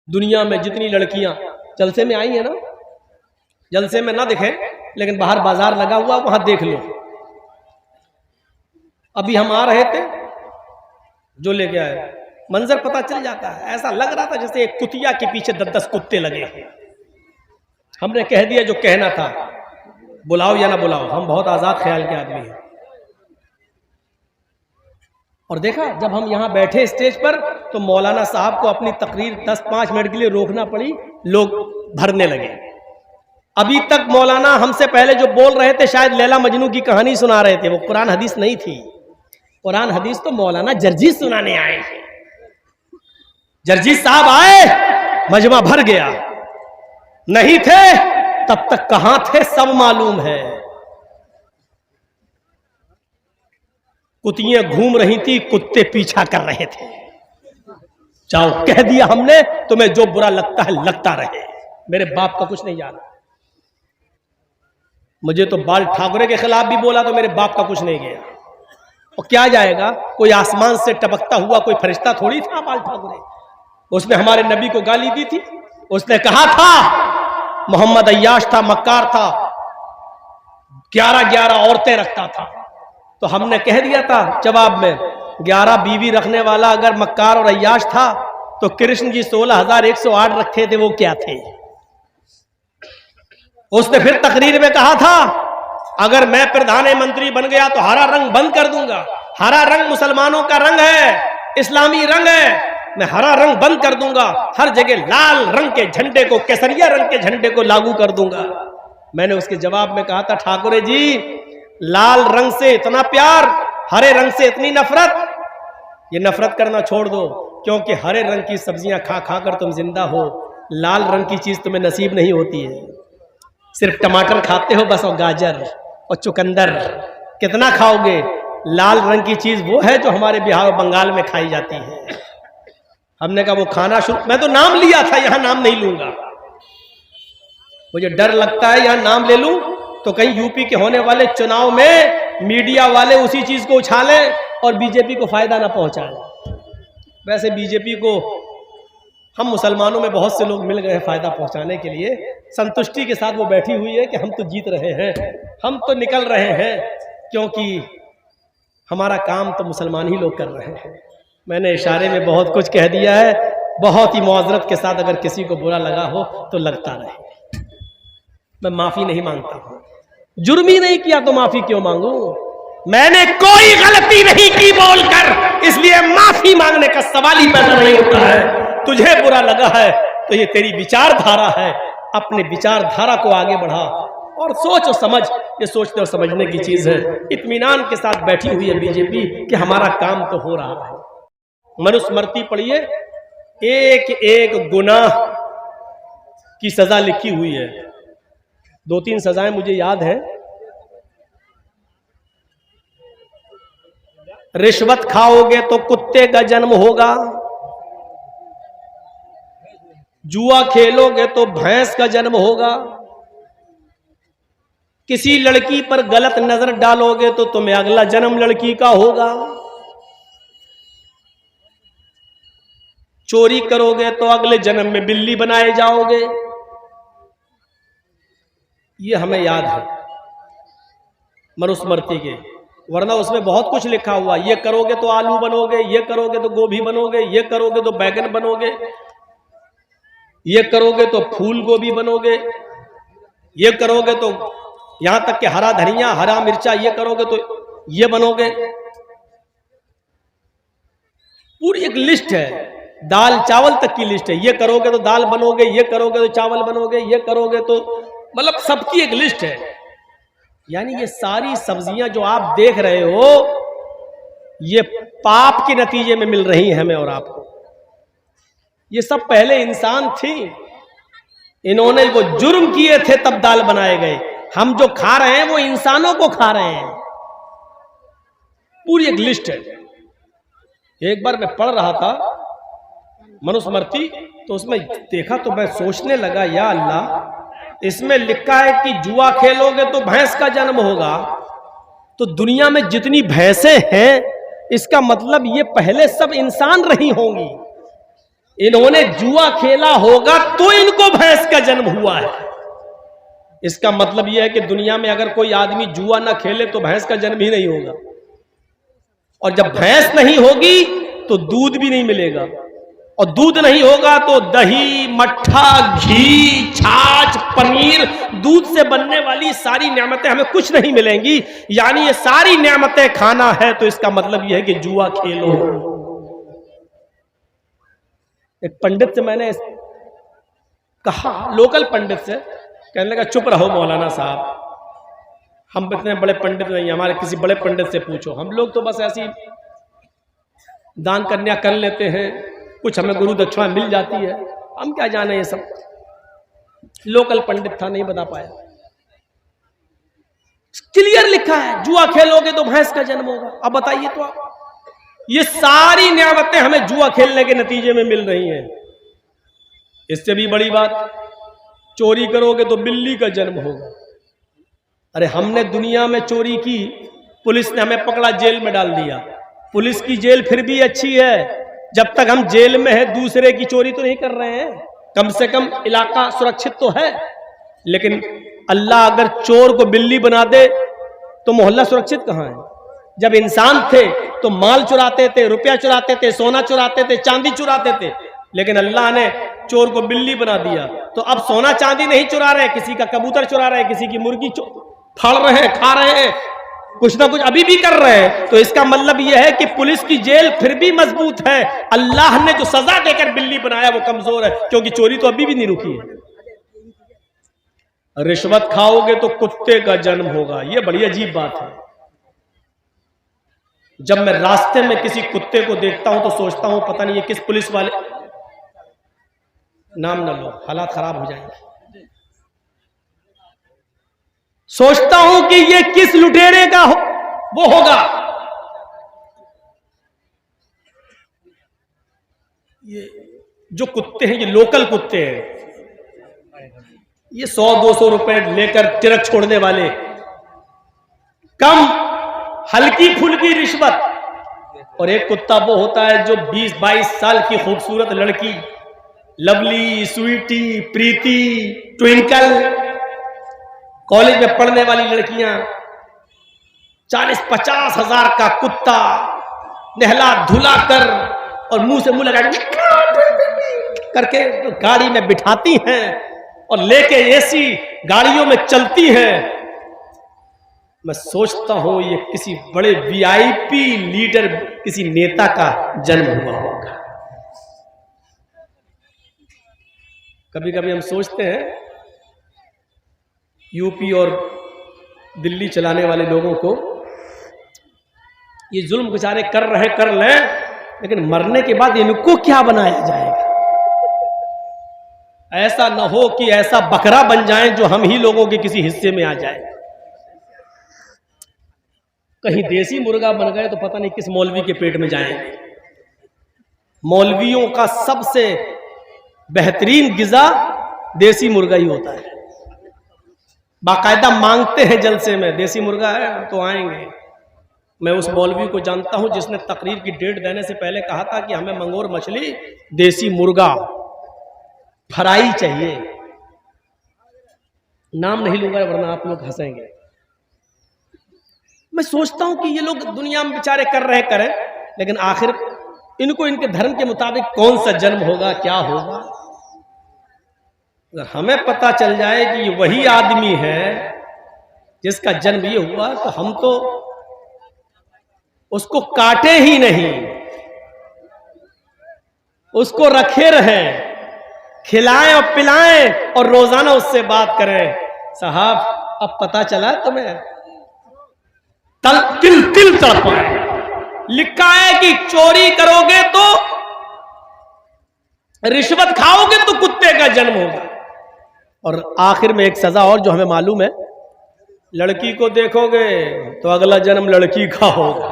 दुनिया में जितनी लड़कियां जलसे में आई है ना, जलसे में ना दिखे लेकिन बाहर बाजार लगा हुआ वहां देख लो। अभी हम आ रहे थे, जो लेके आए मंजर पता चल जाता है। ऐसा लग रहा था जैसे एक कुतिया के पीछे 10-10 कुत्ते लगे हैं। हमने कह दिया जो कहना था, बुलाओ या ना बुलाओ, हम बहुत आजाद ख्याल के आदमी हैं। और देखा जब हम यहां बैठे स्टेज पर तो मौलाना साहब को अपनी तकरीर 10-5 मिनट के लिए रोकना पड़ी, लोग भरने लगे। अभी तक मौलाना हमसे पहले जो बोल रहे थे शायद लैला मजनू की कहानी सुना रहे थे, वो कुरान हदीस नहीं थी। कुरान हदीस तो मौलाना जर्जीस सुनाने आए थे। जर्जीस साहब आए, मजमा भर गया। नहीं थे तब तक कहां थे सब मालूम है। कुतियां घूम रही थी, कुत्ते पीछा कर रहे थे। जाओ, कह दिया हमने, तुम्हें जो बुरा लगता है लगता रहे, मेरे बाप का कुछ नहीं जाना। मुझे तो बाल ठाकरे के खिलाफ भी बोला तो मेरे बाप का कुछ नहीं गया। और क्या जाएगा, कोई आसमान से टपकता हुआ कोई फरिश्ता थोड़ी था बाल ठाकरे। उसने हमारे नबी को गाली दी थी। उसने कहा था मोहम्मद अय्याश था, मक्कार था, 11-11 औरतें रखता था। तो हमने कह दिया था जवाब में, 11 बीवी रखने वाला अगर मक्कार और अय्याश था तो कृष्ण जी 16,108 रखे थे, वो क्या थे। उसने फिर तकरीर में कहा था अगर मैं प्रधानमंत्री बन गया तो हरा रंग बंद कर दूंगा। हरा रंग मुसलमानों का रंग है, इस्लामी रंग है, मैं हरा रंग बंद कर दूंगा। हर जगह लाल रंग के झंडे को, केसरिया रंग के झंडे को लागू कर दूंगा। मैंने उसके जवाब में कहा था ठाकुरे जी, लाल रंग से इतना प्यार, हरे रंग से इतनी नफरत, ये नफरत करना छोड़ दो, क्योंकि हरे रंग की सब्जियां खा खा कर तुम जिंदा हो, लाल रंग की चीज तुम्हें नसीब नहीं होती है। सिर्फ टमाटर खाते हो बस, और गाजर और चुकंदर, कितना खाओगे। लाल रंग की चीज वो है जो हमारे बिहार और बंगाल में खाई जाती है। हमने कहा वो खाना शुरू, मैं तो नाम लिया था, यहां नाम नहीं लूंगा, मुझे डर लगता है यहां नाम ले लूं तो कहीं यूपी के होने वाले चुनाव में मीडिया वाले उसी चीज को उछालें और बीजेपी को फायदा ना पहुंचाएं। वैसे बीजेपी को हम मुसलमानों में बहुत से लोग मिल गए फायदा पहुंचाने के लिए। संतुष्टि के साथ वो बैठी हुई है कि हम तो जीत रहे हैं, हम तो निकल रहे हैं, क्योंकि हमारा काम तो मुसलमान ही लोग कर रहे हैं। मैंने इशारे में बहुत कुछ कह दिया है, बहुत ही मुआज़रत के साथ अगर किसी को बुरा लगा हो तो लगता रहे। मैं माफी नहीं मांगता हूं, जुर्म ही नहीं किया तो माफी क्यों मांगू। मैंने कोई गलती नहीं की बोलकर, इसलिए माफी मांगने का सवाल ही पैदा नहीं होता है। तुझे बुरा लगा है तो ये तेरी विचारधारा है, अपने विचारधारा को आगे बढ़ा और सोच और समझ, ये सोचने और समझने की चीज है। इत्मीनान के साथ बैठी हुई है बीजेपी कि हमारा काम तो हो रहा है। मनुस्मृति पढ़िए, एक एक गुनाह की सजा लिखी हुई है। 2-3 सजाएं मुझे याद है। रिश्वत खाओगे तो कुत्ते का जन्म होगा, जुआ खेलोगे तो भैंस का जन्म होगा, किसी लड़की पर गलत नजर डालोगे तो तुम्हें अगला जन्म लड़की का होगा, चोरी करोगे तो अगले जन्म में बिल्ली बनाए जाओगे। ये हमें याद है मनुस्मृति के, वरना उसमें बहुत कुछ लिखा हुआ। ये करोगे तो आलू बनोगे, ये करोगे तो गोभी बनोगे, ये करोगे तो बैगन बनोगे, ये करोगे तो फूल गोभी बनोगे, ये करोगे तो यहां तक कि हरा धनिया, हरा मिर्चा, ये करोगे तो ये बनोगे। पूरी एक लिस्ट है, दाल चावल तक की लिस्ट है। ये करोगे तो दाल बनोगे, ये करोगे तो चावल बनोगे, ये करोगे तो, मतलब सबकी एक लिस्ट है। यानी ये सारी सब्जियां जो आप देख रहे हो ये पाप के नतीजे में मिल रही हैं हमें और आपको। ये सब पहले इंसान थी, इन्होंने वो जुर्म किए थे तब दाल बनाए गए। हम जो खा रहे हैं वो इंसानों को खा रहे हैं। पूरी एक लिस्ट है। एक बार मैं पढ़ रहा था मनुस्मृति, तो उसमें देखा तो मैं सोचने लगा, या अल्लाह, इसमें लिखा है कि जुआ खेलोगे तो भैंस का जन्म होगा, तो दुनिया में जितनी भैंसें हैं इसका मतलब ये पहले सब इंसान रही होंगी। इन्होंने जुआ खेला होगा तो इनको भैंस का जन्म हुआ है। इसका मतलब यह है कि दुनिया में अगर कोई आदमी जुआ ना खेले तो भैंस का जन्म ही नहीं होगा, और जब भैंस नहीं होगी तो दूध भी नहीं मिलेगा, और दूध नहीं होगा तो दही, मट्ठा, घी, छाछ, पनीर, दूध से बनने वाली सारी नेमतें हमें कुछ नहीं मिलेंगी। यानी ये सारी नेमतें खाना है, तो इसका मतलब यह है कि जुआ खेलो। एक पंडित से मैंने कहा, लोकल पंडित से, कहने लगा चुप रहो मौलाना साहब, हम इतने बड़े पंडित नहीं, हमारे किसी बड़े पंडित से पूछो, हम लोग तो बस ऐसी दान कन्या कर लेते हैं, कुछ हमें गुरु दक्षिणा मिल जाती है, हम क्या जाने ये सब। लोकल पंडित था, नहीं बता पाया। क्लियर लिखा है जुआ खेलोगे तो भैंस का जन्म होगा। अब बताइए तो आप, ये सारी नियामतें हमें जुआ खेलने के नतीजे में मिल रही हैं। इससे भी बड़ी बात, चोरी करोगे तो बिल्ली का जन्म होगा। अरे हमने दुनिया में चोरी की, पुलिस ने हमें पकड़ा, जेल में डाल दिया। पुलिस की जेल फिर भी अच्छी है, जब तक हम जेल में है दूसरे की चोरी तो नहीं कर रहे हैं, कम से कम इलाका सुरक्षित तो है। लेकिन अल्लाह अगर चोर को बिल्ली बना दे तो मोहल्ला सुरक्षित कहां है? जब इंसान थे तो माल चुराते थे, रुपया चुराते थे, सोना चुराते थे, चांदी चुराते थे, लेकिन अल्लाह ने चोर को बिल्ली बना दिया। तो अब सोना चांदी नहीं चुरा रहे, किसी का कबूतर चुरा रहे, किसी की मुर्गी फाड़ रहे हैं, खा रहे हैं, कुछ ना कुछ अभी भी कर रहे हैं। तो इसका मतलब यह है कि पुलिस की जेल फिर भी मजबूत है, अल्लाह ने जो सजा देकर बिल्ली बनाया वो कमजोर है, क्योंकि चोरी तो अभी भी नहीं रुकी है। रिश्वत खाओगे तो कुत्ते का जन्म होगा, यह बड़ी अजीब बात है। जब मैं रास्ते में किसी कुत्ते को देखता हूं तो सोचता हूं पता नहीं ये किस पुलिस वाले, नाम न लो हालात खराब हो जाएंगे, सोचता हूं कि ये किस लुटेरे का वो होगा। ये जो कुत्ते हैं, ये लोकल कुत्ते हैं, ये 100-200 रुपए लेकर तिरक छोड़ने वाले, कम हल्की फुल्की रिश्वत। और एक कुत्ता वो होता है जो 20-22 साल की खूबसूरत लड़की, लवली, स्वीटी, प्रीति, ट्विंकल, कॉलेज में पढ़ने वाली लड़कियां, 40-50 हजार का कुत्ता नहला धुला कर और मुंह से मुंह लगा करके तो गाड़ी में बिठाती हैं और लेके एसी गाड़ियों में चलती हैं। मैं सोचता हूं ये किसी बड़े वीआईपी लीडर, किसी नेता का जन्म हुआ होगा। कभी कभी हम सोचते हैं यूपी और दिल्ली चलाने वाले लोगों को, ये जुल्म बेचारे कर रहे कर लें, लेकिन मरने के बाद इनको क्या बनाया जाएगा? ऐसा न हो कि ऐसा बकरा बन जाएं जो हम ही लोगों के किसी हिस्से में आ जाए। कहीं देसी मुर्गा बन गए तो पता नहीं किस मौलवी के पेट में जाएंगे। मौलवियों का सबसे बेहतरीन गिजा देसी मुर्गा ही होता है। बाकायदा मांगते हैं जलसे में, देसी मुर्गा है तो आएंगे। मैं उस मौलवी को जानता हूं जिसने तकरीर की डेट देने से पहले कहा था कि हमें मंगोर मछली, देसी मुर्गा, फ्राई चाहिए। नाम नहीं लूंगा वरना आप लोग हंसेंगे। मैं सोचता हूं कि ये लोग दुनिया में बेचारे कर रहे करें, लेकिन आखिर इनको इनके धर्म के मुताबिक कौन सा जन्म होगा, क्या होगा? अगर हमें पता चल जाए कि ये वही आदमी है जिसका जन्म ये हुआ, तो हम तो उसको काटे ही नहीं, उसको रखे रहें, खिलाएं और पिलाएं और रोजाना उससे बात करें। साहब अब पता चला तुम्हें, तिल तिल तड़पाए। लिखा है कि चोरी करोगे तो, रिश्वत खाओगे तो कुत्ते का जन्म होगा। और आखिर में एक सजा और जो हमें मालूम है, लड़की को देखोगे तो अगला जन्म लड़की का होगा।